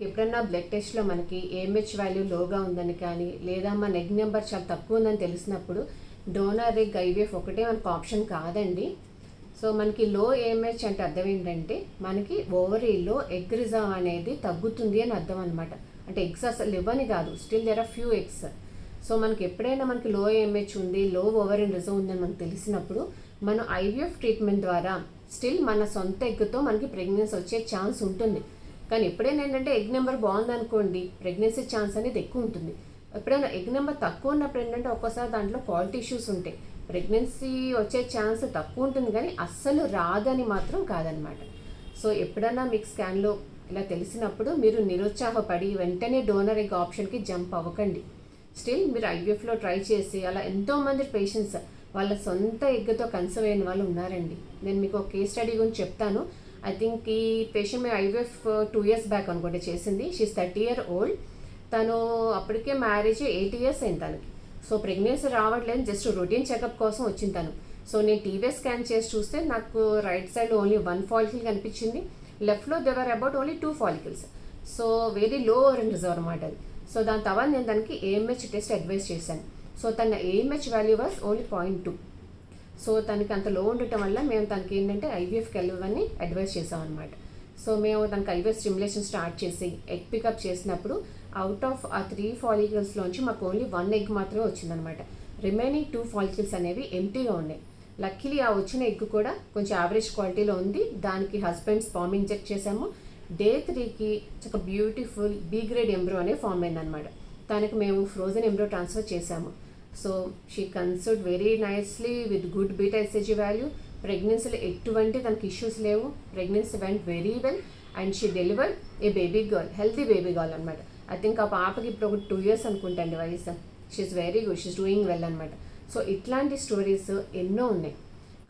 ఎప్పుడన్నా బ్లడ్ టెస్ట్లో మనకి ఏఎంహెచ్ వాల్యూ లోగా ఉందని కానీ లేదా మన ఎగ్ నెంబర్ చాలా తక్కువ ఉందని తెలిసినప్పుడు డోనర్ ఎగ్ ఐవీఎఫ్ ఒకటే మనకు ఆప్షన్ కాదండి. సో మనకి లో ఏఎంహెచ్ అంటే అర్థం ఏంటంటే మనకి ఓవరీలో ఎగ్ రిజర్వ్ అనేది తగ్గుతుంది అని అర్థం అనమాట. అంటే ఎగ్స్ అసలు ఇవ్వని కాదు, still there are few eggs. So మనకి ఎప్పుడైనా మనకి లో ఏఎంహెచ్ ఉంది, లో ఓవరీన్ రిజర్వ్ ఉందని మనకు తెలిసినప్పుడు మనం ఐవీఎఫ్ ట్రీట్మెంట్ ద్వారా స్టిల్ మన సొంత ఎగ్తో మనకి ప్రెగ్నెన్సీ వచ్చే ఛాన్స్ ఉంటుంది. కానీ ఎప్పుడైనా ఏంటంటే ఎగ్ నెంబర్ బాగుందనుకోండి, ప్రెగ్నెన్సీ ఛాన్స్ అనేది ఎక్కువ ఉంటుంది. ఎప్పుడైనా ఎగ్ నెంబర్ తక్కువ ఉన్నప్పుడు ఏంటంటే ఒక్కోసారి దాంట్లో క్వాలిటీ ఇష్యూస్ ఉంటాయి, ప్రెగ్నెన్సీ వచ్చే ఛాన్స్ తక్కువ ఉంటుంది కానీ అస్సలు రాదని మాత్రం కాదనమాట. సో ఎప్పుడైనా మీకు స్కాన్లో ఇలా తెలిసినప్పుడు మీరు నిరుత్సాహపడి వెంటనే డోనర్ ఎగ్ ఆప్షన్కి జంప్ అవ్వకండి. స్టిల్ మీరు ఐవీఎఫ్లో ట్రై చేసి అలా ఎంతోమంది పేషెంట్స్ వాళ్ళ సొంత ఎగ్తో కన్సర్వ్ అయిన వాళ్ళు ఉన్నారండి. నేను మీకు ఒక కేస్ స్టడీ గురించి చెప్తాను. ఐ థింక్ ఈ పేషెంట్ మేము ఐవీఎఫ్ 2 years బ్యాక్ అనుకుంటే చేసింది. She's 30 years old. తను అప్పటికే మ్యారేజ్ 8 years అయింది తనకి. సో ప్రెగ్నెన్సీ రావట్లేదు, జస్ట్ రొటీన్ చెకప్ కోసం వచ్చింది తను. సో నేను టీవీ స్కాన్ చేసి చూస్తే నాకు రైట్ సైడ్ ఓన్లీ 1 follicle కనిపించింది, లెఫ్ట్లో there were about only 2 follicles. So very low ovarian reserve అనమాట అది. సో దాని తర్వాత నేను దానికి ఏఎంహెచ్ టెస్ట్ అడ్వైస్ చేశాను. సో తన AMH value was only 0.2. So తనకి అంత లో ఉండటం వల్ల మేము తనకి ఏంటంటే ఐవీఎఫ్కి వెళ్ళమని అడ్వైస్ చేసాం అనమాట. సో మేము తనకి ఐవీఎఫ్ స్టిమ్యులేషన్ స్టార్ట్ చేసి ఎగ్ పికప్ చేసినప్పుడు అవుట్ ఆఫ్ ఆ 3 folliclesలోంచి మాకు ఓన్లీ 1 egg మాత్రమే వచ్చిందనమాట. రిమైనింగ్ 2 follicles అనేవి ఎంటీగా ఉన్నాయి. లక్కీలీ ఆ వచ్చిన ఎగ్ కూడా కొంచెం యావరేజ్ క్వాలిటీలో ఉంది. దానికి హస్బెండ్ స్పామ్ ఇంజెక్ట్ చేసాము. Day 3కి ఒక బ్యూటిఫుల్ బీ గ్రేడ్ ఎంబ్రో అనే ఫామ్ అయిందనమాట. దానికి మేము ఫ్రోజన్ ఎంబ్రో ట్రాన్స్ఫర్ చేసాము. So she conceived very nicely with good beta hCG value. ప్రెగ్నెన్సీలో ఎటువంటి తనకి ఇష్యూస్ లేవు. Pregnancy went very well and she delivered a baby girl, healthy baby girl అనమాట. ఐ థింక్ ఆ పాపకి ఇప్పుడు ఒక 2 years అనుకుంటండి వయసు. She's very good, she's doing well అనమాట. సో ఇట్లాంటి స్టోరీస్ ఎన్నో ఉన్నాయి.